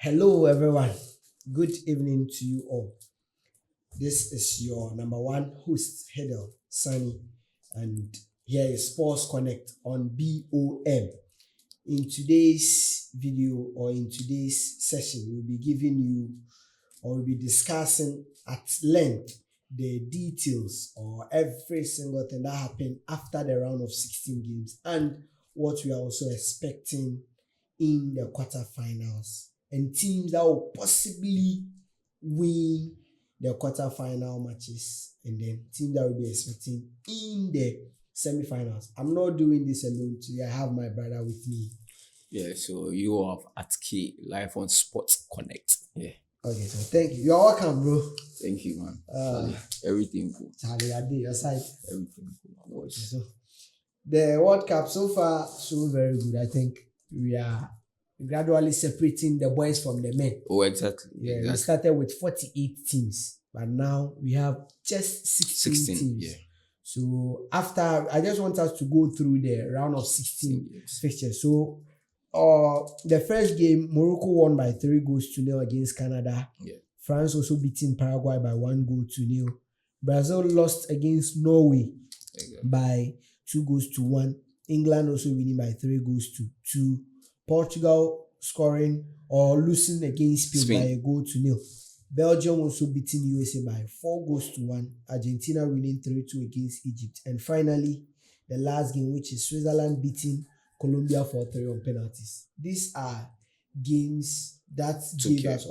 Hello, everyone. Good evening to you all. This is your number one host, Hedel Sunny, and here is Sports Connect on BOM. In today's video or in today's session, we'll be giving you or we'll be discussing at length the details or every single thing that happened after the round of 16 games and what we are also expecting in the quarterfinals and teams that will possibly win the quarterfinal matches and then teams that will be expecting in the semifinals. I'm not doing this alone today. I have my brother with me. Yeah, so you have at K live on Sports Connect. Yeah. Okay, so thank you. You're welcome, bro. Thank you, man. Everything cool. Charlie, I did your side. Everything cool. Okay, so the World Cup so far so very good. I think we are gradually separating the boys from the men. Oh, exactly. Yeah, exactly. we started with 48 teams, but now we have just 16 teams. Yeah. So after, I just want us to go through the round of 16 fixtures. So the first game, Morocco won by 3-0 against Canada. Yeah. France also beating Paraguay by 1-0. Brazil lost against Norway by 2-1. England also winning by 3-2. Portugal scoring or losing against Spain by 1-0. Belgium also beating USA by 4-1. Argentina winning 3-2 against Egypt. And finally, the last game, which is Switzerland beating Colombia 4-3 on penalties. These are games that give us,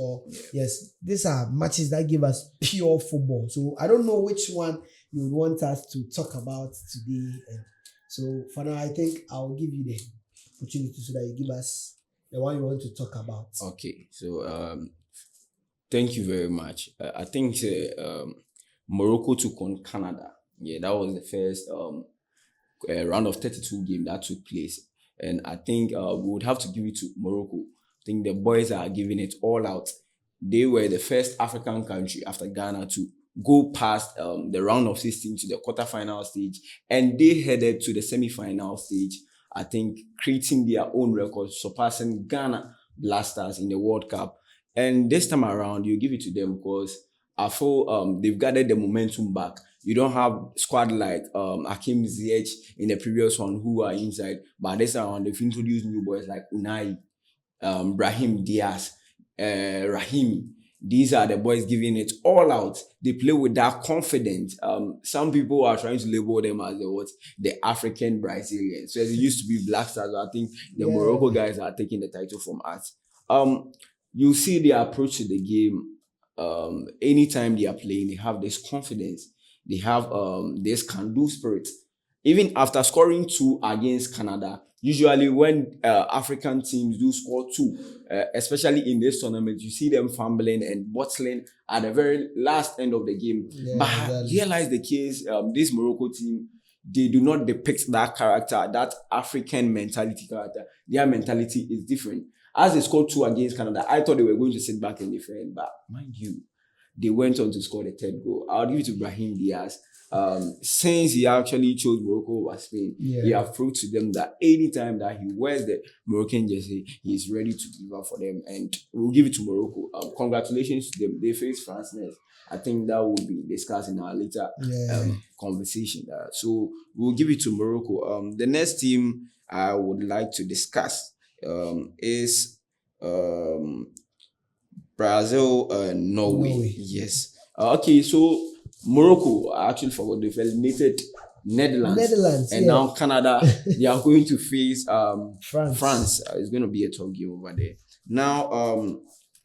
these are matches that give us pure football. So I don't know which one you would want us to talk about today. And so for now, I think I'll give you the opportunity so that you give us the one you want to talk about. Okay, so thank you very much. I think Morocco took on Canada. Yeah, that was the first round of 32 game that took place. And I think we would have to give it to Morocco. I think the boys are giving it all out. They were the first African country after Ghana to go past the round of 16 to the quarterfinal stage. And they headed to the semi-final stage, I think, creating their own record, surpassing Ghana Blasters in the World Cup. And this time around, you give it to them because I feel they've gathered the momentum back. You don't have squad like Hakim Ziyech in the previous one who are inside, but this time they've introduced new boys like Unai, Brahim Diaz, Rahimi. These are the boys giving it all out. They play with that confidence. Some people are trying to label them as the African Brazilians. So it used to be Black Stars, but I think the Morocco guys are taking the title from us. You see the approach to the game. Anytime they are playing, they have this confidence. They have this can-do spirit. Even after scoring 2 against Canada, usually when African teams do score 2, especially in this tournament, you see them fumbling and bottling at the very last end of the game. But here lies the case, this Morocco team, they do not depict that character, that African mentality character. Their mentality is different. As they scored 2 against Canada, I thought they were going to sit back and defend, but mind you, they went on to score the 3rd goal. I'll give it to Brahim Diaz. Since he actually chose Morocco over Spain, he have proved to them that anytime that he wears the Moroccan jersey, he's ready to deliver for them. And we'll give it to Morocco. Congratulations to them. They face France next. I think that will be discussed in our later conversation. So we'll give it to Morocco. The next team I would like to discuss is Brazil, Norway. Yes. Okay, so Morocco, I actually forgot, they've eliminated Netherlands. And now Canada, they are going to face France. It's going to be a tough game over there. Now,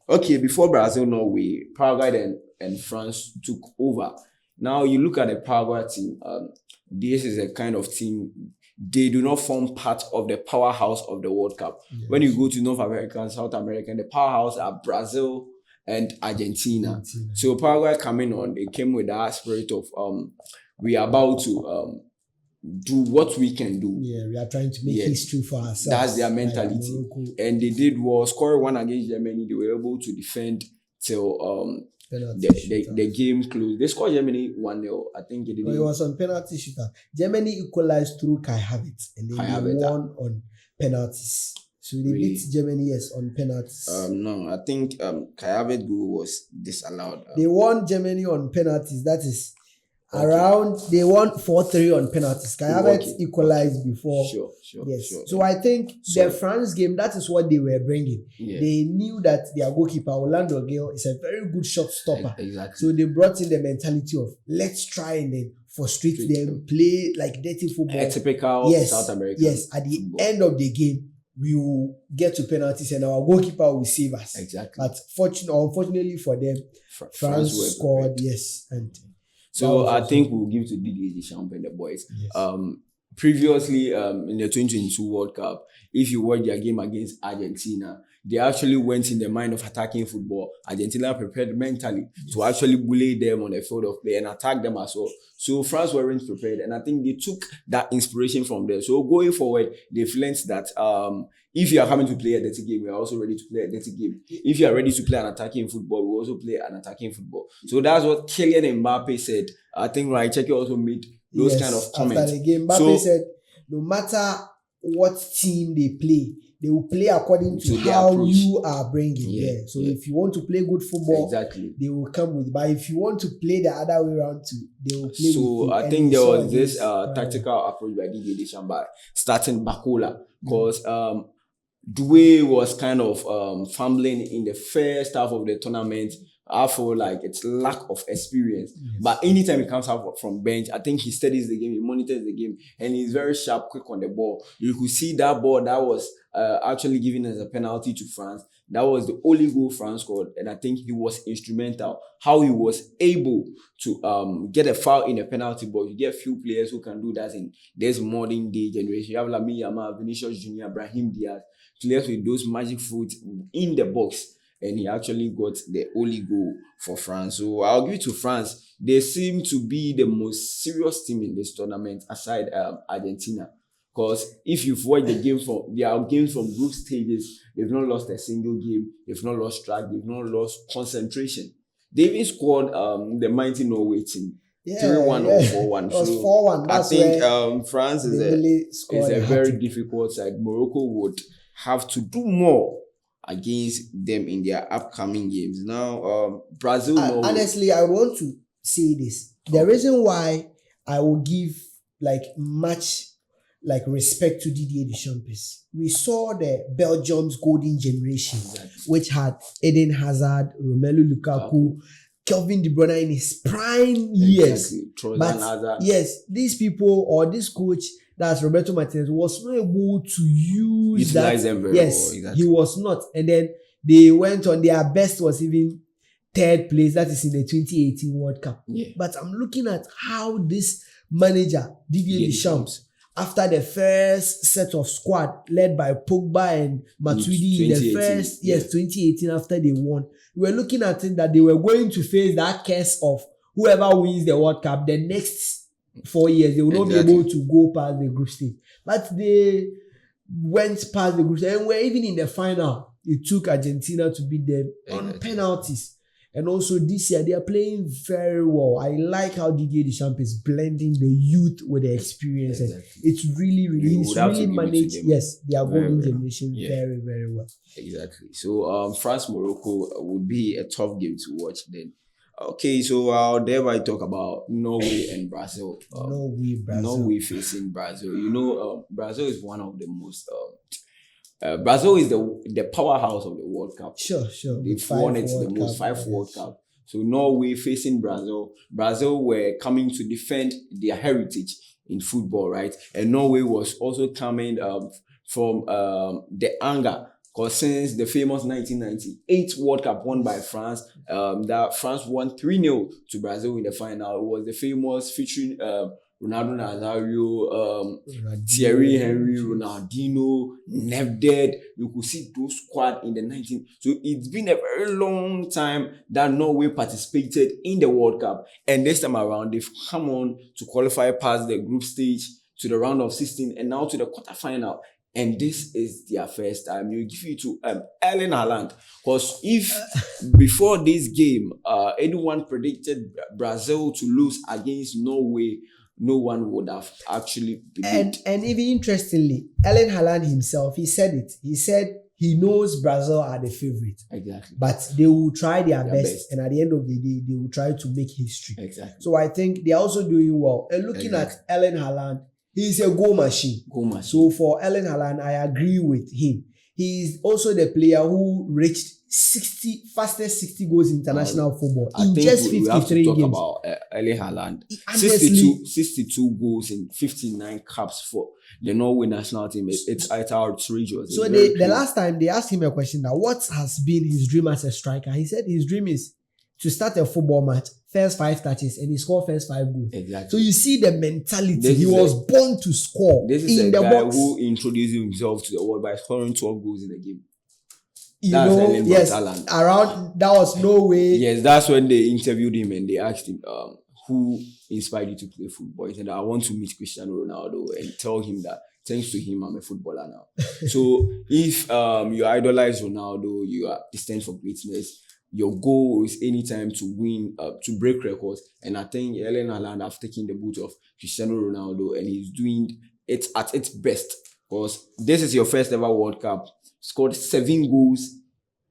okay, before Brazil, Norway, Paraguay and France took over. Now you look at the Paraguay team. This is a kind of team, they do not form part of the powerhouse of the World Cup. Yes. When you go to North America and South America, the powerhouse are Brazil and Argentina. So Paraguay coming on, they came with that spirit of we are about to do what we can do. Yeah, we are trying to make history for ourselves. That's their mentality. And they did well, scoring 1 against Germany. They were able to defend till the game closed. They scored Germany 1-0. I think it was on penalty shootout. Germany equalized through Kai Havertz and then they won on penalties. So they beat Germany, yes, on penalties. No, I think Kai Havertz goal was disallowed. They won Germany on penalties. That is around, they won 4-3 on penalties. Kai Havertz equalized before. Sure. Yes. So I think the France game, that is what they were bringing. Yeah. They knew that their goalkeeper, Orlando Gale, is a very good shot stopper. Exactly. So they brought in the mentality of let's try and then frustrate them, play like dirty football. A typical South American. Yes. At the end of the game, we will get to penalties and our goalkeeper will save us. Exactly. But unfortunately for them, France scored, yes. And so I think we'll give to Didier Deschamps and the boys. Yes. Previously, in the 2022 World Cup, if you watch their game against Argentina, they actually went in the mind of attacking football. Argentina prepared mentally to actually bully them on the field of play and attack them as well. So France weren't prepared, and I think they took that inspiration from there. So going forward, they've learned that if you are coming to play a dirty game, we are also ready to play a dirty game. If you are ready to play an attacking football, we also play an attacking football. So that's what Kylian Mbappe said. I think Checky also made those kind of comments. After the game, Mbappe said, no matter what team they play, they will play according to how approach. You are bringing. So if you want to play good football, they will come with. But if you want to play the other way around too, they will play with. So I think there was this tactical approach by Didier Deschamps by starting Bakola, because Doué was kind of fumbling in the first half of the tournament. I feel like it's lack of experience. But anytime he comes out from bench, I think he studies the game, he monitors the game, and he's very sharp, quick on the ball. You could see that ball that was actually given as a penalty to France. That was the only goal France scored, and I think he was instrumental. How he was able to get a foul in a penalty box. You get few players who can do that in this modern day generation. You have Lamine Yamal, Vinicius Junior, Brahim Diaz, players with those magic foot in the box. And he actually got the only goal for France. So I'll give it to France. They seem to be the most serious team in this tournament aside Argentina. Because if you've watched the games from group stages, they've not lost a single game. They've not lost track. They've not lost concentration. They even scored the mighty Norway team. 3-1 or 4-1. It was 4-1. I think France is a very difficult side. Morocco would have to do more against them in their upcoming games. Now, Brazil. Honestly, I want to say this. The reason why I will give much respect to Didier Deschamps is we saw the Belgium's golden generation, which had Eden Hazard, Romelu Lukaku, Kevin De Bruyne in his prime years. But yes, these people or this coach, that's Roberto Martinez, was not able to utilize them very well. He was not. And then they went on, their best was even third place, that is in the 2018 World Cup. But I'm looking at how this manager, Didier Deschamps, after the first set of squad led by Pogba and Matuidi in the first 2018 after they won, we were looking at it that they were going to face that curse of whoever wins the World Cup the next 4 years, they will not be able to go past the group stage. But they went past the group stage and were even in the final. It took Argentina to beat them on penalties. And also this year, they are playing very well. I like how Didier Deschamps is blending the youth with the experience. And it's really managed, their golden generation very, very well. Exactly. So France-Morocco would be a tough game to watch then. Okay, so I'll thereby talk about Norway and Brazil. Norway facing Brazil. You know, Brazil is one of the most... Brazil is the powerhouse of the World Cup. Sure. They've won it the most, 5 World Cup. So Norway facing Brazil. Brazil were coming to defend their heritage in football, right? And Norway was also coming from the anger. Because since the famous 1998 World Cup won by France, that France won 3-0 to Brazil in the final. It was the famous featuring Ronaldo Nazario, Thierry Henry, Ronaldinho, Nedved. You could see those squad in the 19. So it's been a very long time that Norway participated in the World Cup. And this time around, they've come on to qualify past the group stage to the round of 16 and now to the quarterfinal. And this is their first time. You give it to Erling Haaland. Because if before this game, anyone predicted Brazil to lose against Norway, no one would have actually believed. And even interestingly, Erling Haaland himself, he said it. He said he knows Brazil are the favorite, Exactly. but they will try their Their best, best. and at the end of the day, they will try to make history. Exactly. So I think they are also doing well. And looking at Erling Haaland, he is a goal machine. So for Erling Haaland, I agree with him. He is also the player who reached fastest 60 goals in international football in just 53 we have to talk games. about Erling Haaland. Honestly, 62 goals in 59 caps for the Norway national team. It's outrageous. So the last time they asked him a question that what has been his dream as a striker, he said his dream is to start a football match, first 5 touches, and he scored first 5 goals. Exactly. So you see the mentality. He was born to score. This is in a the guy box. who introduced himself to the world by scoring 12 goals in a game. Yes, around that was Norway. Yes, that's when they interviewed him and they asked him who inspired you to play football. He said, I want to meet Cristiano Ronaldo and tell him that thanks to him, I'm a footballer now. So if you idolize Ronaldo, you are destined for greatness. Your goal is anytime to win, to break records. And I think Erling Haaland have taken the boot of Cristiano Ronaldo and he's doing it at its best. Because this is your first ever World Cup. Scored 7 goals,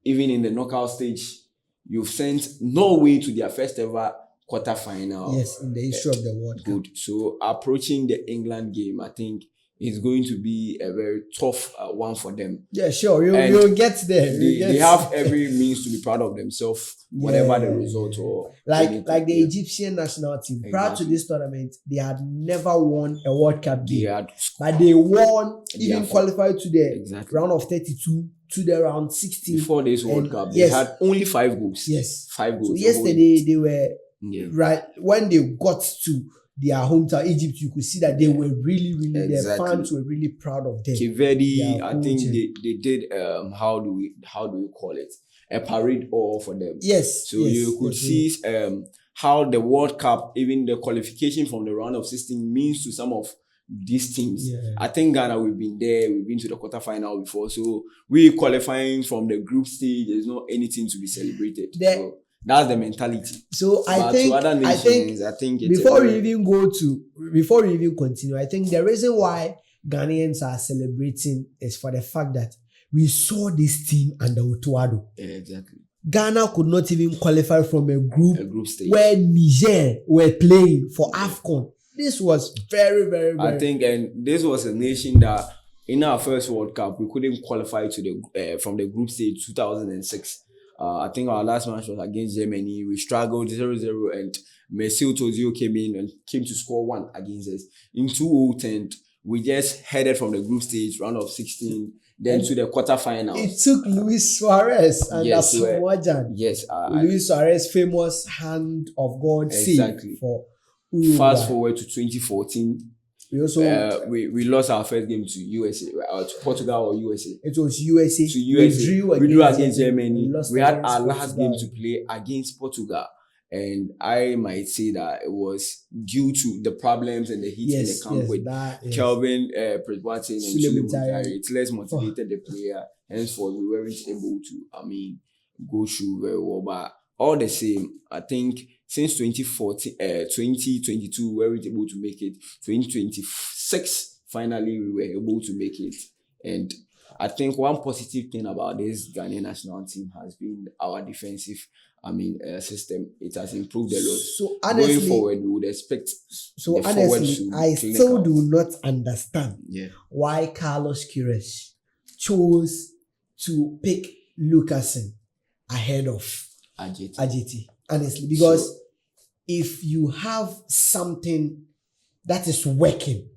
even in the knockout stage. You've sent Norway to their first ever quarterfinal. Yes, in the history of the World Cup. Good. So approaching the England game, I think it's going to be a very tough one for them. Yeah, sure. You'll get there. They have every means to be proud of themselves, whatever the result or like the Egyptian national team. Exactly. Prior to this tournament, they had never won a World Cup game. But they won, even qualified to the round of 32 to the round 16. Before this World Cup, they had only 5 goals. Yes. 5 goals. So yesterday they were right when they got to their hometown, Egypt, you could see that they were really, their fans were really proud of them. Cape Verde, I think they did, how do we call it? A parade all for them. Yes. So you could see how the World Cup, even the qualification from the round of 16 means to some of these teams. Yeah. I think Ghana, we've been there, we've been to the quarterfinal before. So we qualifying from the group stage, there's not anything to be celebrated. So that's the mentality. So I think before we even continue, I think the reason why Ghanaians are celebrating is for the fact that we saw this team under Otuado. Yeah, exactly. Ghana could not even qualify from a group stage where Niger were playing for AFCON. This was very, very, very. I think, and this was a nation that in our first World Cup we couldn't qualify to the from the group stage 2006. I think our last match was against Germany. We struggled 0-0 and Messi came to score 1 against us. In 2010, we just headed from the group stage, round of 16, then to the quarterfinals. It took Luis Suarez and Asamoah. Yes. Luis Suarez, famous hand of God save for Uruguay. Fast forward to 2014. We also we lost our first game to USA, to Portugal or USA. It was USA. To USA. We drew against Germany. We had our last Portugal. game to play against Portugal. And I might say that it was due to the problems and the heat in the camp with Kelvin Presboateng and Sule Muntari. It less motivated the player. Henceforth, we weren't able to, go through very well. But all the same, I think since 2022, we were able to make it. 2026, finally, we were able to make it. And I think one positive thing about this Ghanaian national team has been our defensive system. It has improved a lot. So honestly, going forward, we would expect. So honestly, I still do not understand why Carlos Queiroz chose to pick Lucasen ahead of Ajeti. Honestly, because if you have something that is working,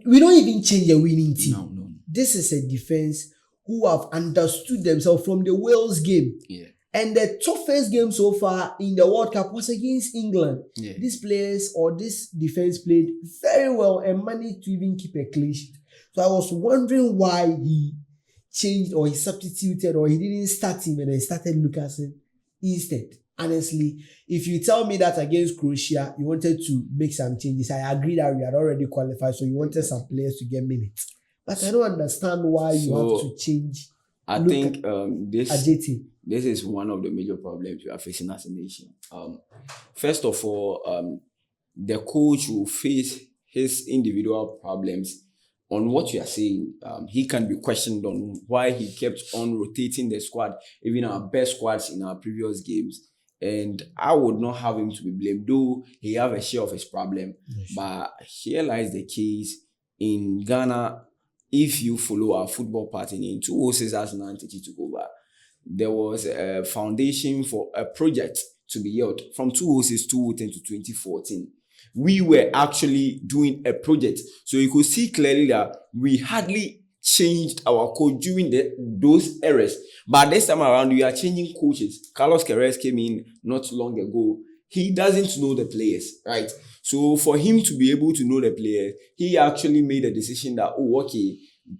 we don't even change a winning team. No. This is a defense who have understood themselves from the Wales game. Yeah. And the toughest game so far in the World Cup was against England. Yeah. These players or this defense played very well and managed to even keep a clean sheet. So I was wondering why he changed or he substituted or he didn't start him and then started Lucasen instead. Honestly, if you tell me that against Croatia, you wanted to make some changes, I agree that we had already qualified, so you wanted some players to get minutes. But I don't understand why you have to change. I think Ajeti. This is one of the major problems we are facing as a nation. First of all, the coach will face his individual problems. On what you are saying, he can be questioned on why he kept on rotating the squad, even our best squads in our previous games. And I would not have him to be blamed, though he have a share of his problem. Yes. But here lies the case in Ghana. If you follow our football pattern in 2006 as Nantechi took over, there was a foundation for a project to be held from 2006 to 2014. We were actually doing a project. So you could see clearly that we hardly changed our coach during those eras. But this time around, we are changing coaches. Carlos Queiroz came in not long ago. He doesn't know the players, right? So for him to be able to know the players, he actually made a decision that, oh, okay,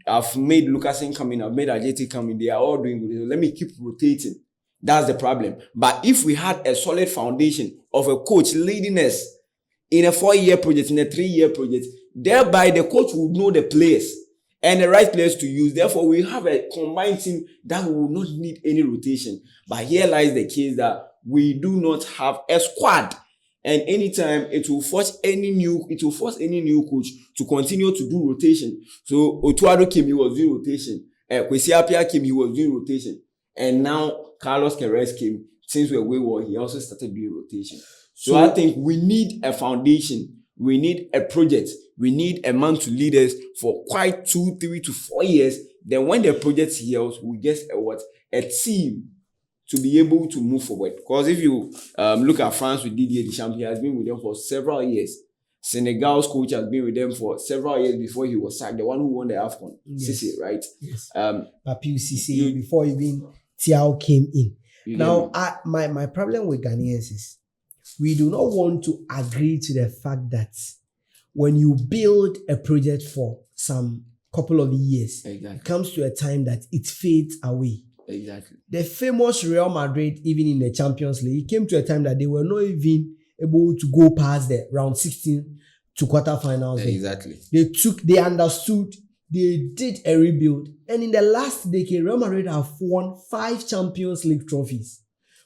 I've made Lucasen come in, I've made Ajeti come in, they are all doing good. Let me keep rotating. That's the problem. But if we had a solid foundation of a coach leading us in a 4-year project, in a 3-year project, thereby the coach would know the players and the right players to use. Therefore, we have a combined team that will not need any rotation. But here lies the case that we do not have a squad. And anytime it will force any new coach to continue to do rotation. So Otuado came, he was doing rotation. Kwesi Appiah came, he was doing rotation. And now Carlos Queiroz came, since we're wayward, he also started doing rotation. So I think we need a foundation, we need a project, we need a man to lead us for quite 2, 3 to 4 years. Then when the project heals, we get a team to be able to move forward. Because if you look at France with Didier Deschamps, he has been with them for several years. Senegal's coach has been with them for several years before he was sacked. The one who won the AFCON, Yes. Cisse, right? Yes. Papiu Cisse, before even Thiaw came in. Now, my problem with Ghanaians is we do not want to agree to the fact that when you build a project for some couple of years, Exactly. it comes to a time that it fades away. Exactly. The famous Real Madrid, even in the Champions League, it came to a time that they were not even able to go past the round 16 to quarterfinals. Exactly. They understood, they did a rebuild, and in the last decade, Real Madrid have won 5 Champions League trophies.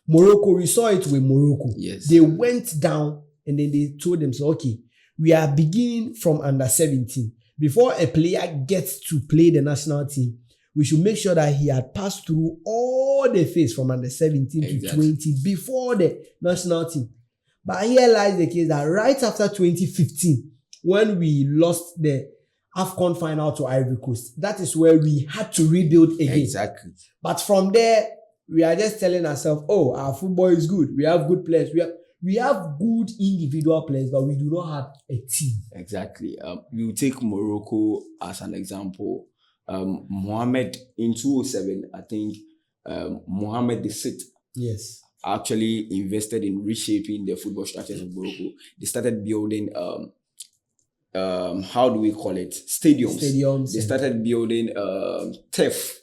Morocco, we saw it with Morocco. Yes. They went down and then they told themselves, okay, we are beginning from under 17. Before a player gets to play the national team, we should make sure that he had passed through all the phase from under 17 to 20 before the national team. But here lies the case that right after 2015, when we lost the AFCON final to Ivory Coast, that is where we had to rebuild again. Exactly. But from there, we are just telling ourselves, oh, our football is good. We have good players. We have good individual players, but we do not have a team. Exactly. You take Morocco as an example. Mohamed in 2007, I think Mohamed VI Yes. actually invested in reshaping the football structures of Morocco. They started building how do we call it? Stadiums. They started building turf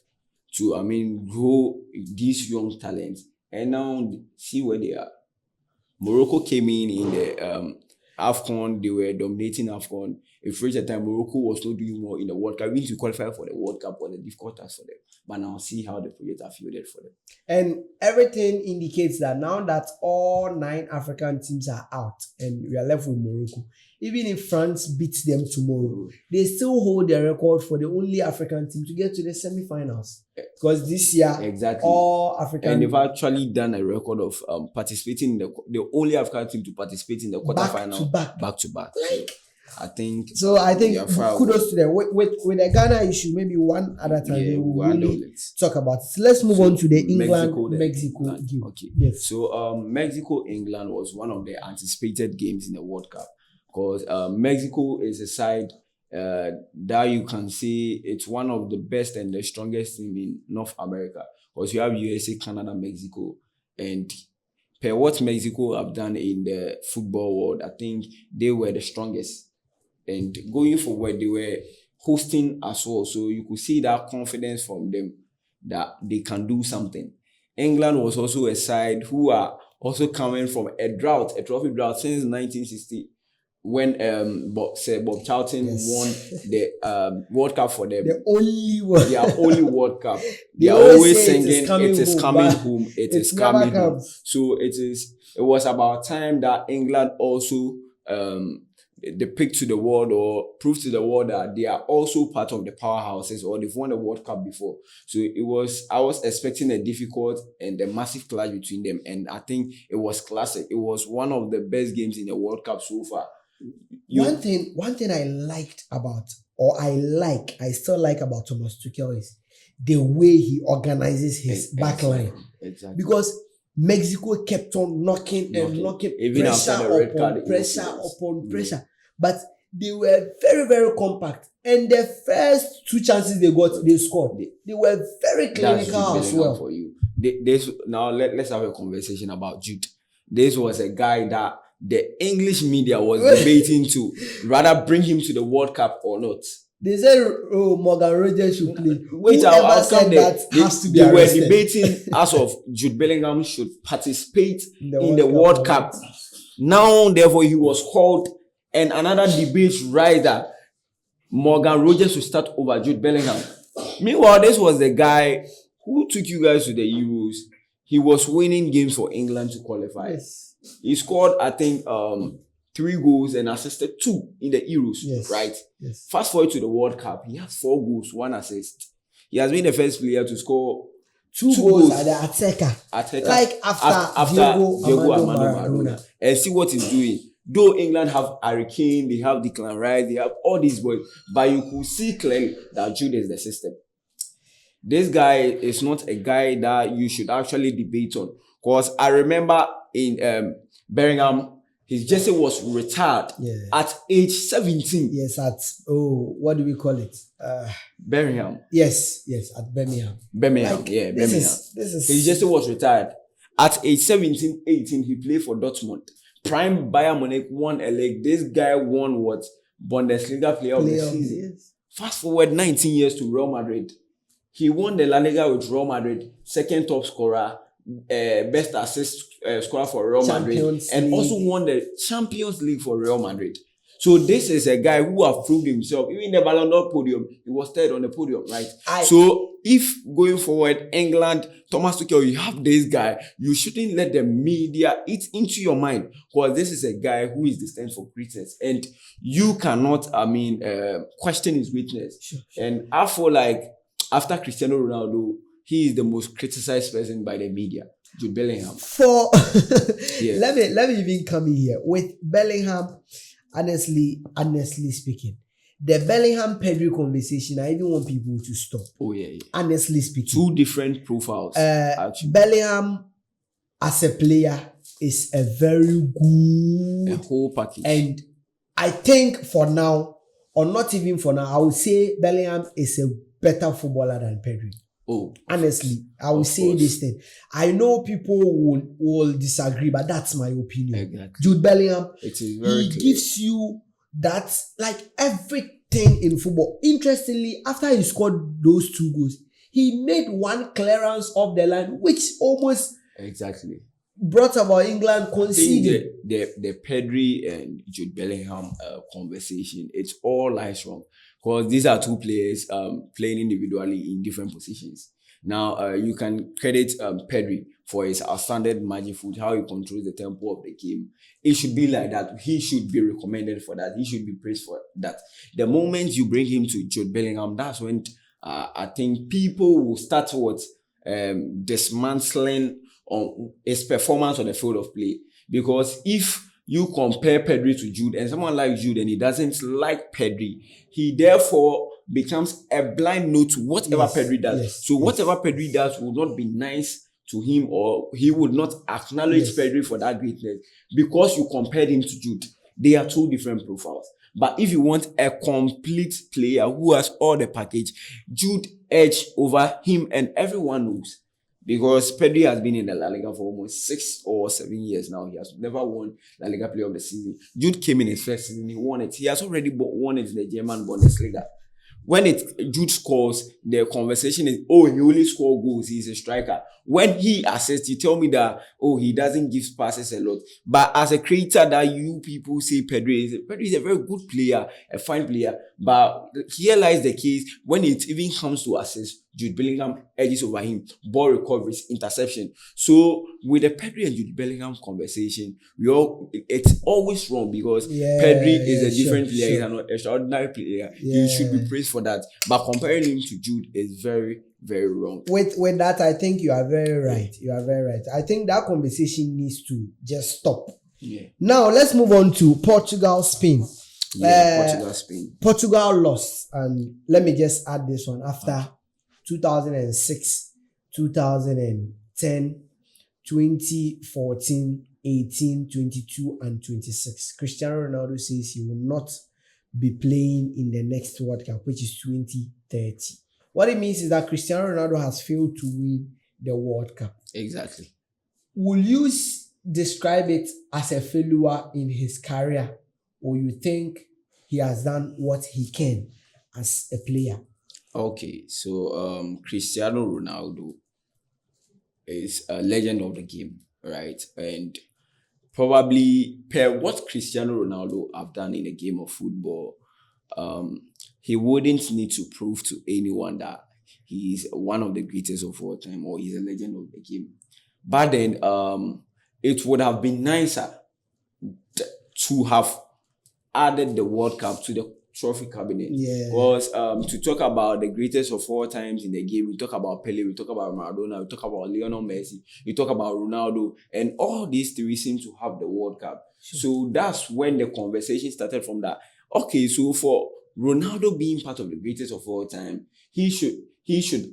to grow these young talents. And now see where they are. Morocco came in the AFCON, they were dominating AFCON. If reached a time Morocco was not doing more in the World Cup, we need to qualify for the World Cup was a difficult task for them. But now see how the projects are fielded for them. And everything indicates that now that all 9 African teams are out and we are left with Morocco, even if France beats them tomorrow, they still hold their record for the only African team to get to the semi-finals. Because this year, all African... And they've actually done a record of participating in the only African team to participate in the quarterfinal. Back to back. I think kudos to them. With the Ghana issue, maybe one other time we will really talk about it. So let's move on to the England-Mexico game. Okay. Yes. So Mexico-England was one of the anticipated games in the World Cup because Mexico is a side that you can see it's one of the best and the strongest team in North America because you have USA, Canada, Mexico, and per what Mexico have done in the football world, I think they were the strongest. And going forward, they were hosting as well. So you could see that confidence from them that they can do something. England was also a side who are also coming from a trophy drought since 1960 when Bob Charlton won the World Cup for them. The only one. Their only World Cup. They are always singing, it is coming home, it is coming home. So it was about time that England also depict to the world or prove to the world that they are also part of the powerhouses or they've won a World Cup before. So I was expecting a difficult and a massive clash between them, and I think it was classic. It was one of the best games in the World Cup so far. One thing I liked about, or I still like about Thomas Tuchel is the way he organizes his backline. Exactly. Because Mexico kept on knocking, even pressure after the red upon card, pressure. But they were very, very compact. And the first 2 chances they got, they scored. They were very clinical as well. For you. Now let's have a conversation about Jude. This was a guy that the English media was debating to rather bring him to the World Cup or not. They said, Morgan Rogers should play. Wait, I'll said that has to be They arrested. were debating as of Jude Bellingham should participate in the World Cup. Now, therefore, he was called, and another debate rise that Morgan Rogers should start over Jude Bellingham. Meanwhile, this was the guy who took you guys to the Euros. He was winning games for England to qualify. Yes. He scored, I think, 3 goals and assisted 2 in the Euros, right? Yes. Fast forward to the World Cup, he has 4 goals, 1 assist. He has been the first player to score 2 goals at the Ateka. Like after Diego Armando Maradona. And see what he's doing. Though England have Hurricane, they have Declan Rice, they have all these boys, but you could see clearly that Jude is the system. This guy is not a guy that you should actually debate on. Because I remember in Birmingham, his jersey was retired at age 17. Yes, what do we call it? Birmingham. Yes, at Birmingham. Birmingham. This is his jersey was retired. At age 17, 18, he played for Dortmund. Prime Bayern Munich won a league. This guy won what? Bundesliga player of the season. Yes. Fast forward 19 years to Real Madrid. He won the La Liga with Real Madrid, second top scorer, best assist scorer for Real Madrid, and also won the Champions League for Real Madrid. So this is a guy who have proved himself. Even the Ballon d'Or podium, he was third on the podium, right? So if going forward, England, Thomas Tuchel, you have this guy, you shouldn't let the media eat into your mind, because this is a guy who is destined for greatness, and you cannot, question his greatness. Sure. And I feel like after Cristiano Ronaldo, he is the most criticized person by the media. Jude Bellingham. Let me even come in here with Bellingham. Honestly speaking, the Bellingham Pedri conversation, I even want people to stop. Honestly speaking, 2 different profiles. Bellingham as a player is a very good, a whole package. And I think for now, or not even for now, I would say Bellingham is a better footballer than Pedri. Honestly, I will say this thing. I know people will disagree, but that's my opinion. Exactly. Jude Bellingham, it is very clear. Gives you that, like, everything in football. Interestingly, after he scored those 2 goals, he made 1 clearance off the line, which almost brought about England conceding. The Pedri and Jude Bellingham conversation, it's all lies wrong. Because these are 2 players playing individually in different positions. Now, you can credit Pedri for his outstanding magic foot, how he controls the tempo of the game. It should be like that. He should be recommended for that. He should be praised for that. The moment you bring him to Jude Bellingham, that's when I think people will start dismantling on his performance on the field of play. Because if you compare Pedri to Jude, and someone like Jude and he doesn't like Pedri, he therefore becomes a blind no to whatever Pedri does. So whatever Pedri does will not be nice to him, or he would not acknowledge Pedri for that greatness because you compared him to Jude. They are 2 different profiles. But if you want a complete player who has all the package, Jude edge over him, and everyone knows. Because Pedri has been in the La Liga for almost 6 or 7 years now. He has never won La Liga Player of the Season. Jude came in his first season, he won it. He has already won it in the German Bundesliga. When Jude scores, the conversation is, he only scores goals, he's a striker. When he assists, you tell me that, he doesn't give passes a lot. But as a creator that you people say Pedri is a very good player, a fine player. But here lies the case, when it even comes to assists, Jude Bellingham edges over him, ball recoveries, interception. So with the Pedri and Jude Bellingham conversation, it's always wrong because Pedri is a different player. He's an extraordinary player. He should be praised for that. But comparing him to Jude is very, very wrong. With that, I think you are very right. You are very right. I think that conversation needs to just stop. Yeah. Now let's move on to Portugal, Spain. Portugal, Spain. Portugal lost, and let me just add this one after 2006, 2010, 2014, 18, 22, and 26. Cristiano Ronaldo says he will not be playing in the next World Cup, which is 2030. What it means is that Cristiano Ronaldo has failed to win the World Cup. Exactly. Will you describe it as a failure in his career, or you think he has done what he can as a player? Okay, so Cristiano Ronaldo is a legend of the game, right? And probably per what Cristiano Ronaldo have done in the game of football, he wouldn't need to prove to anyone that he is one of the greatest of all time or he's a legend of the game. But then it would have been nicer to have added the World Cup to the trophy cabinet. Because to talk about the greatest of all times in the game, we talk about Pele, we talk about Maradona, we talk about Lionel Messi, we talk about Ronaldo, and all these three seem to have the World Cup. So that's when the conversation started from that. Okay, so for Ronaldo being part of the greatest of all time, he should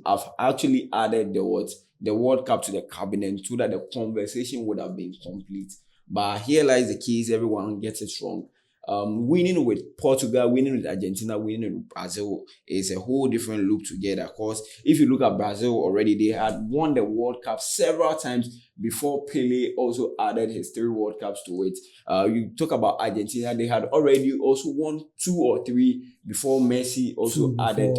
have actually added the World Cup to the cabinet so that the conversation would have been complete. But here lies the case, everyone gets it wrong. Winning with Portugal, winning with Argentina, winning with Brazil is a whole different look together. Because if you look at Brazil already, they had won the World Cup several times before Pele also added his 3 World Cups to it. You talk about Argentina, they had already also won 2 or 3 before Messi also added.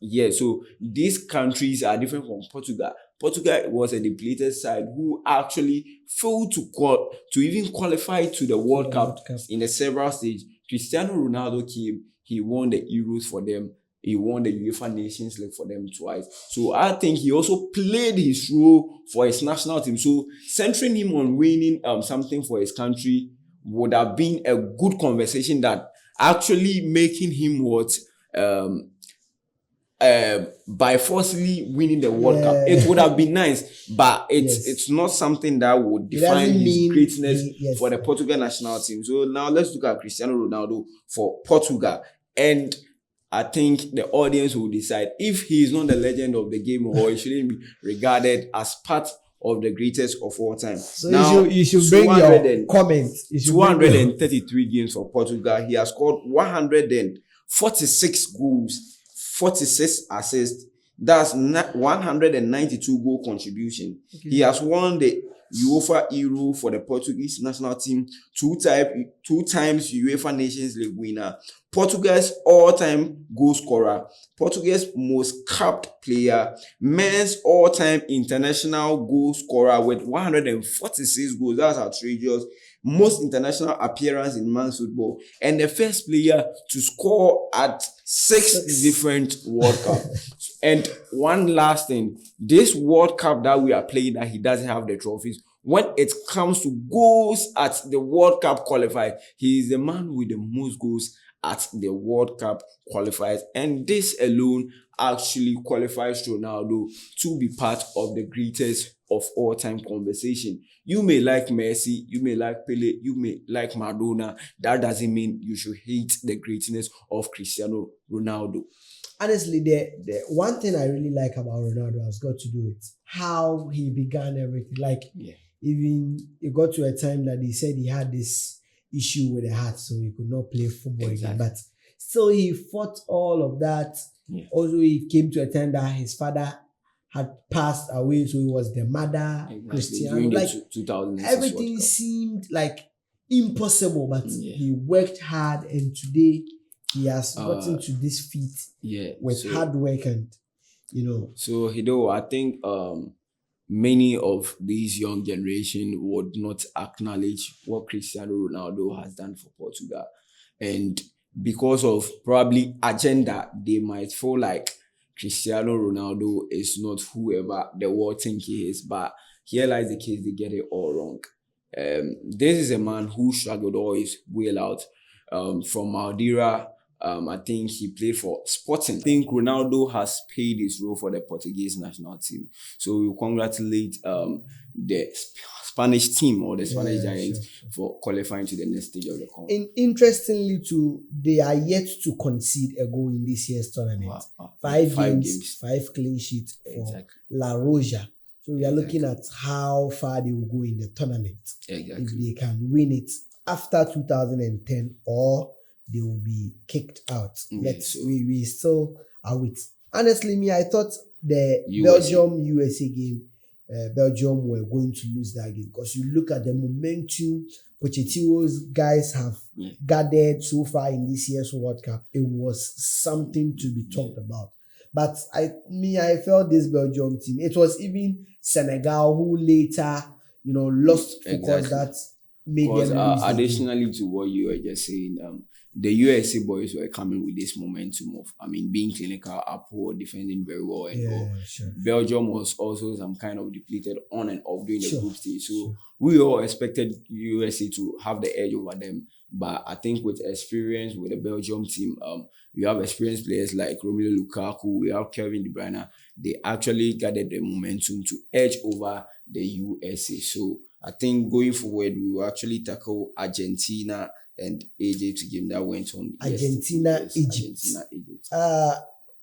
Yeah, so these countries are different from Portugal. Portugal was a depleted side who actually failed to even qualify to the World Cup in the several stage. Cristiano Ronaldo came, he won the Euros for them, he won the UEFA Nations League for them twice. So I think he also played his role for his national team. So centering him on winning something for his country would have been a good conversation that actually making him by forcefully winning the World Cup. It would have been nice, but it's not something that would define his greatness for the Portugal national team. So now let's look at Cristiano Ronaldo for Portugal. And I think the audience will decide if he is not the legend of the game or he shouldn't be regarded as part of the greatest of all time. So now, you should bring your comments. 233 games for Portugal. He has scored 146 goals, 46 assists. That's 192 goal contribution. Okay. He has won the UEFA Euro for the Portuguese national team, 2 times UEFA Nations League winner, Portugal's all-time goal scorer, Portugal's most capped player, men's all-time international goal scorer with 146 goals. That's outrageous. Most international appearance in men's football, and the first player to score at 6 different World Cups. And one last thing, this World Cup that we are playing, that he doesn't have the trophies. When it comes to goals at the World Cup qualifiers, he is the man with the most goals at the World Cup qualifiers, and this alone actually qualifies Ronaldo to be part of the greatest of all time conversation. You may like Messi, you may like Pele, you may like Maradona. That doesn't mean you should hate the greatness of Cristiano Ronaldo. Honestly, the one thing I really like about Ronaldo has got to do with how he began everything. Even it got to a time that he said he had this issue with the heart, so he could not play football again. But still, he fought all of that. Also, he came to a time that his father had passed away, so he was the mother, Cristiano. Like 2006 everything seemed like impossible, but he worked hard, and today he has gotten to this feat with hard work and So Hido, I think many of these young generation would not acknowledge what Cristiano Ronaldo has done for Portugal, and because of probably agenda, they might feel like Cristiano Ronaldo is not whoever the world think he is, but here lies the case, they get it all wrong. This is a man who struggled all his way out from Madeira. I think he played for Sporting. I think Ronaldo has paid his role for the Portuguese national team. So we congratulate the Spanish team or the Spanish Giants for qualifying to the next stage of the competition. Interestingly, too, they are yet to concede a goal in this year's tournament. Wow. Five games, 5 clean sheets for La Roja. So we are looking at how far they will go in the tournament. If they can win it after 2010 or they will be kicked out. We still are with. Honestly, I thought the Belgium-USA game, Belgium were going to lose that game because you look at the momentum Pochettino's guys have gathered so far in this year's World Cup. It was something to be talked about. But I felt this Belgium team. It was even Senegal who later, lost focus that made them lose. Additionally to what you were just saying, the USA boys were coming with this momentum of, being clinical, upward, defending very well, and all. Sure. Belgium was also some kind of depleted on and off during the group stage. So we all expected USA to have the edge over them. But I think with experience with the Belgium team, we have experienced players like Romelu Lukaku, we have Kevin De Bruyne. They actually gathered the momentum to edge over the USA. So I think going forward, we will actually tackle Argentina and Egypt game that went on. Argentina, Egypt.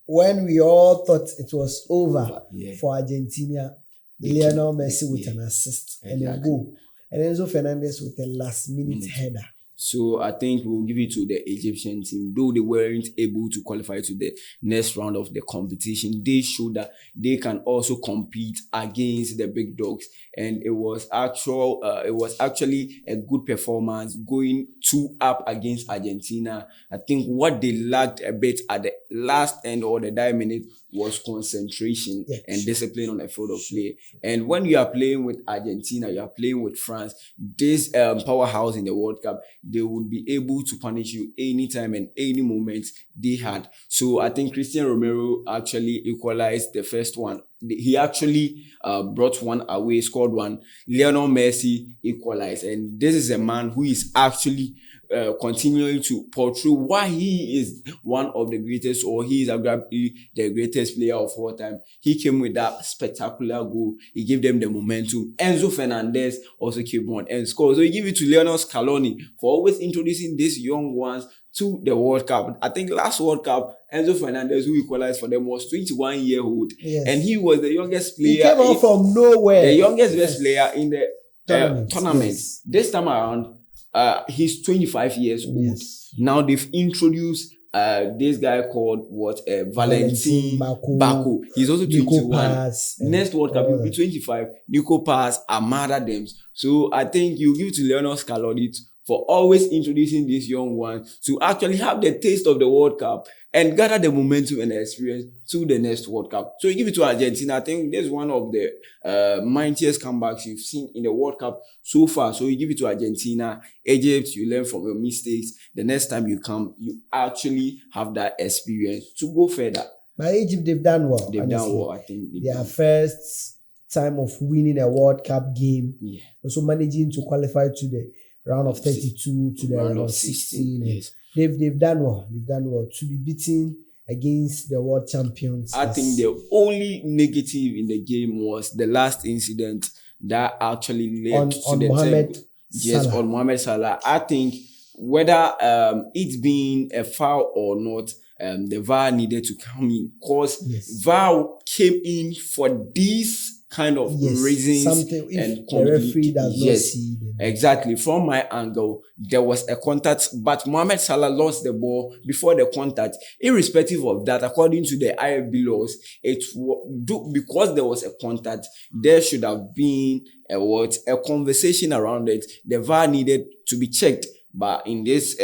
When we all thought it was over for Argentina, Lionel Messi with an assist and a goal. And Enzo Fernandez with a last-minute header. So I think we'll give it to the Egyptian team. Though they weren't able to qualify to the next round of the competition, they showed that they can also compete against the big dogs. And it was actually a good performance going 2-up against Argentina. I think what they lacked a bit at the last end or the dying minute was concentration and discipline on the field of play. And when you are playing with Argentina, you are playing with France, this powerhouse in the World Cup, they would be able to punish you anytime and any moment they had. So I think Christian Romero actually equalized the first one. He actually brought one away, scored one. Lionel Messi equalized. And this is a man who is actually continuing to portray why he is one of the greatest, or he is arguably the greatest player of all time. He came with that spectacular goal. He gave them the momentum. Enzo Fernandez also came on and scored. So he give it to Lionel Scaloni for always introducing these young ones to the World Cup. I think last World Cup, Enzo Fernandez, who equalized for them, was 21-year-old. Yes. And he was the youngest player. He came out from nowhere. The youngest best player in the tournament. Yes. This time around, he's 25 years old. Yes. Now they've introduced this guy called Valentin Baku. He's also 21. Next World Cup, he'll be 25. Nico Paz, Amada Dems. So I think you give it to Lionel Scaloni for always introducing these young ones to actually have the taste of the World Cup and gather the momentum and the experience to the next World Cup. So you give it to Argentina. I think this is one of the mightiest comebacks you've seen in the World Cup so far. So you give it to Argentina. Egypt, you learn from your mistakes. The next time you come, you actually have that experience to go further. But Egypt, they've done well. They've done well, I think. Their first time of winning a World Cup game. Yeah. Also managing to qualify to the round of 32 to the round of 16. Yes. They've done well. They've done well to be beaten against the world champions. I think the only negative in the game was the last incident that actually led to the Mohamed Salah. On Mohamed Salah. I think whether it's being a foul or not, the VAR needed to come in because VAR came in for this kind of reasons and the referee does not see them. Exactly. From my angle, there was a contact, but Mohamed Salah lost the ball before the contact. Irrespective of that, according to the IFB laws, because there was a contact, there should have been a conversation around it. The VAR needed to be checked, but in this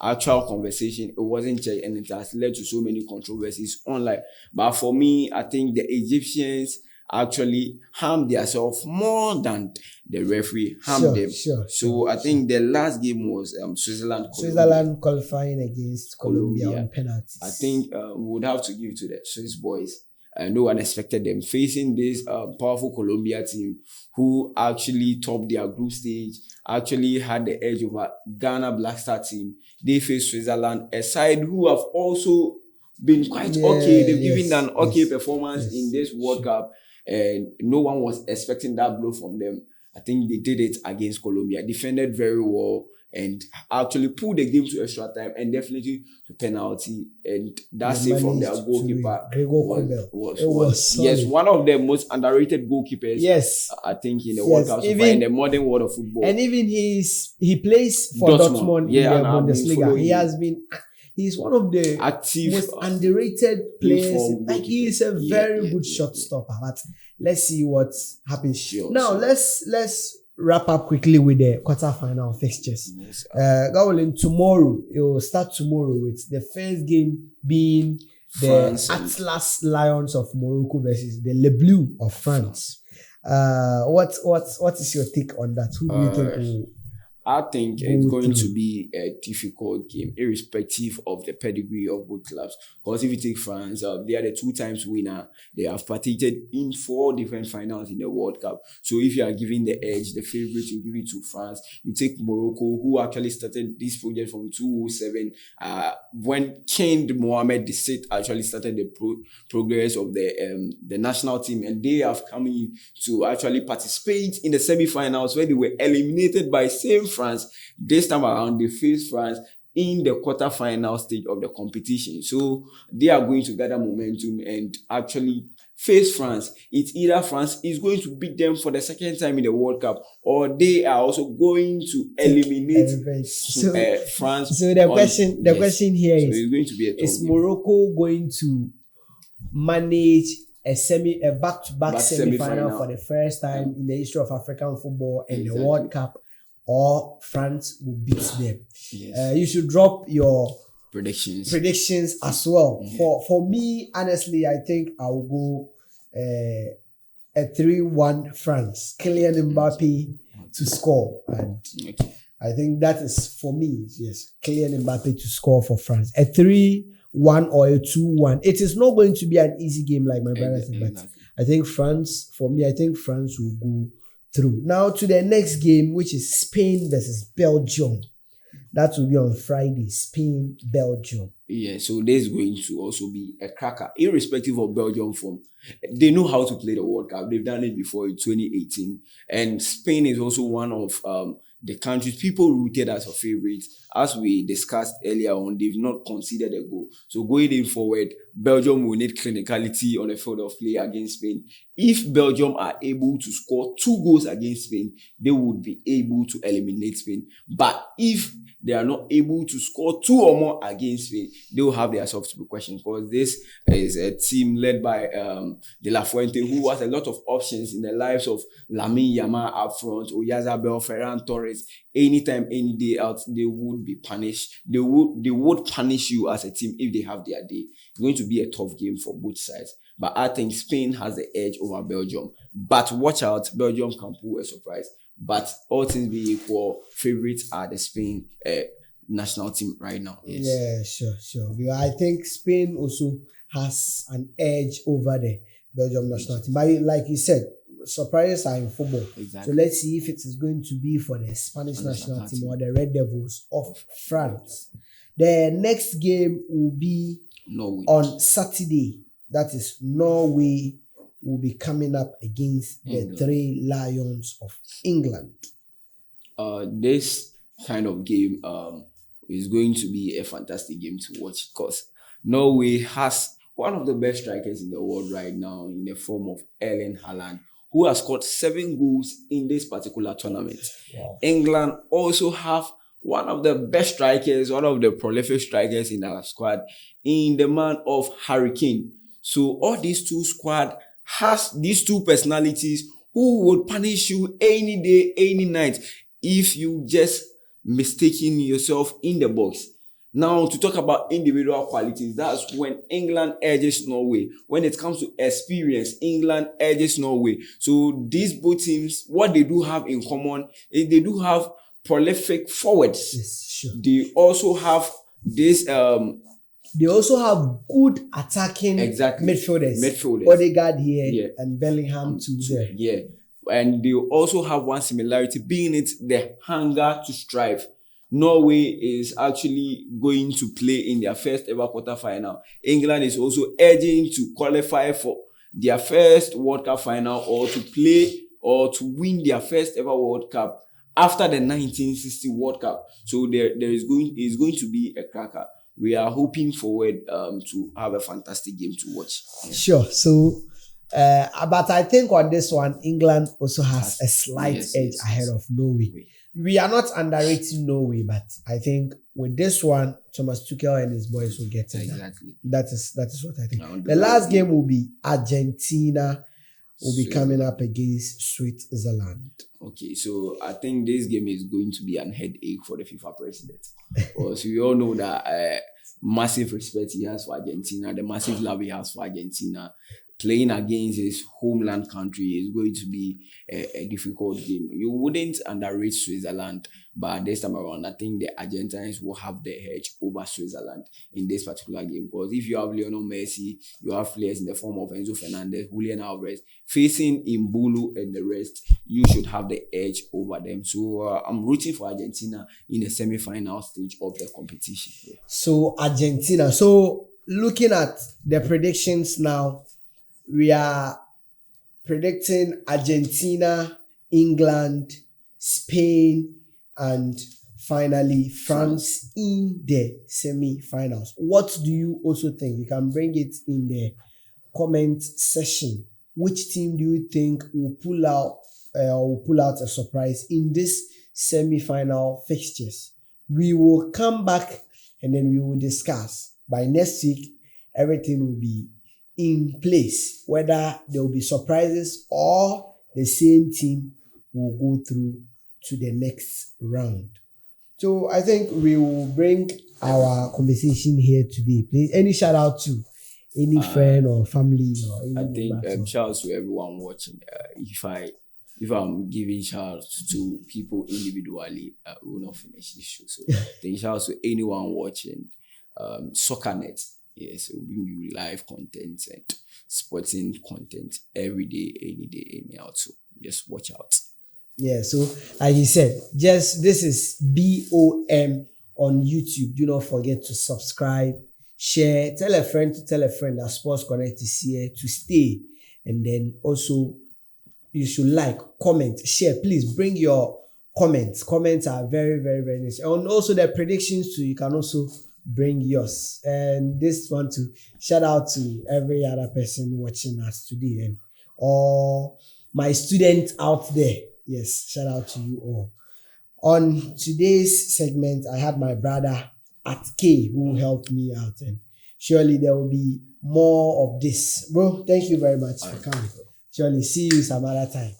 actual conversation, it wasn't checked, and it has led to so many controversies online. But for me, I think the Egyptians actually harm themselves more than the referee harmed them. So I think the last game was Switzerland. Switzerland qualifying against Colombia on penalties. I think we would have to give to the Swiss boys. No one expected them facing this powerful Colombia team who actually topped their group stage, actually had the edge over Ghana Black Star team. They faced Switzerland, a side who have also been quite okay. They've given an okay performance in this World Cup, and no one was expecting that blow from them. I think they did it against Colombia, defended very well, and actually pulled the game to extra time and definitely to penalty. And that save from their goalkeeper was yes, one of the most underrated goalkeepers. Yes, I think in the World Cup so far, in the modern world of football. And even he plays for Dortmund in the Bundesliga. He's one of the active, most underrated players. Like he is a very good shot stopper. But let's see what happens. Now let's wrap up quickly with the quarterfinal fixtures. Tomorrow, it will start tomorrow with the first game being the Atlas Lions of Morocco versus the Le Bleu of France. What is your take on that? Who do you think will? I think it's going to be a difficult game, irrespective of the pedigree of both clubs. Because if you take France, they are the 2 times winner. They have participated in 4 different finals in the World Cup. So if you are giving the edge, the favorite, you give it to France. You take Morocco, who actually started this project from 2007. When Chained Mohamed Dissit actually started the progress of the national team, and they have come in to actually participate in the semi-finals where they were eliminated by same France. This time around, they face France in the quarter-final stage of the competition. So they are going to gather momentum and actually face France. It's either France is going to beat them for the second time in the World Cup, or they are also going to eliminate France. So the question here is going to be is Morocco going to manage a back-to-back semi-final for the first time in the history of African football and the World Cup, or France will beat them? You should drop your predictions as well. For me, honestly, I think I will go a 3-1 France. Kylian Mbappe to score, and I think that is for me. Yes, Kylian Mbappe to score for France. A 3-1 or a 2-1. It is not going to be an easy game like my brother said, but I think France. For me, I think France will go through. Now to the next game, which is Spain versus Belgium. That will be on Friday. Spain, Belgium. Yeah, so there's going to also be a cracker, irrespective of Belgium form. They know how to play the World Cup. They've done it before in 2018. And Spain is also one of the countries people rooted as a favorite. As we discussed earlier on, they've not conceded a goal. So going in forward, Belgium will need clinicality on the field of play against Spain. If Belgium are able to score 2 goals against Spain, they would be able to eliminate Spain. But if they are not able to score 2 or more against Spain, they will have themselves to be questioned, because this is a team led by De La Fuente, who has a lot of options in the lives of Lamine Yamal up front, Oyarzabal, Ferran Torres. Anytime, any day out, they would be punished. They would punish you as a team if they have their day. It's going to be a tough game for both sides. But I think Spain has the edge over Belgium. But watch out, Belgium can pull a surprise. But all things being equal, favorites are the Spain national team right now. Yes. Yeah, sure. I think Spain also has an edge over the Belgium national team. But like you said, surprises are in football. Exactly. So let's see if it is going to be for the Spanish national team or the Red Devils of France. The next game will be Norway on Saturday. That is Norway will be coming up against the 3 Lions of England. This kind of game is going to be a fantastic game to watch, because Norway has one of the best strikers in the world right now in the form of Erling Haaland, who has scored 7 goals in this particular tournament. Wow. England also have one of the best strikers, one of the prolific strikers in our squad, in the man of Harry Kane. So all these 2 squads has these 2 personalities who would punish you any day, any night, if you just mistaking yourself in the box. Now, to talk about individual qualities, that's when England edges Norway. When it comes to experience, England edges Norway. So these both teams, what they do have in common is they do have prolific forwards. Yes, sure. They also have this They also have good attacking midfielders. Odegaard here and Bellingham too there. Yeah. And they also have one similarity, being it the hunger to strive. Norway is actually going to play in their first ever quarterfinal. England is also urging to qualify for their first World Cup final, or to play or to win their first ever World Cup after the 1960 World Cup. So there is going to be a cracker. We are hoping forward to have a fantastic game to watch. Yeah. Sure. So, but I think on this one, England also has a slight edge ahead of Norway. We are not underrating Norway, but I think with this one, Thomas Tuchel and his boys will get it. Exactly. That is what I think. The last game will be Argentina will be coming up against Switzerland. Okay, so I think this game is going to be an headache for the FIFA president. Because we all know that massive respect he has for Argentina, the massive love he has for Argentina. Playing against his homeland country is going to be a difficult game. You wouldn't underrate Switzerland, but this time around, I think the Argentines will have the edge over Switzerland in this particular game. Because if you have Lionel Messi, you have players in the form of Enzo Fernandez, Julian Alvarez, facing Mbulu and the rest, you should have the edge over them. So I'm rooting for Argentina in the semi-final stage of the competition. Yeah. So Argentina. So looking at the predictions now, we are predicting Argentina, England, Spain, and finally France in the semi-finals. What do you also think? You can bring it in the comment section. Which team do you think will pull out a surprise in this semi-final fixtures? We will come back and then we will discuss. By next week, everything will be in place, whether there will be surprises or the same team will go through to the next round. So I think we will bring our conversation here today. Please, any shout out to any friend or family or any. I think shout out to everyone watching. If I'm giving shout outs to people individually, we will not finish this show. So then shout out to anyone watching. SoccerNet. Yes, it will bring you live content and sporting content every day, any day, anyhow. So just watch out. Yeah, so like you said, this is BOM on YouTube. Do not forget to subscribe, share, tell a friend that Sports Connect is here to stay. And then also you should like, comment, share. Please bring your comments. Comments are very, very, very nice. And also the predictions too, you can also bring yours. And this one to shout out to every other person watching us today and all my students out there. Yes, shout out to you all. On today's segment, I had my brother at K who helped me out, and surely there will be more of this. Bro, thank you very much for coming. Surely see you some other time.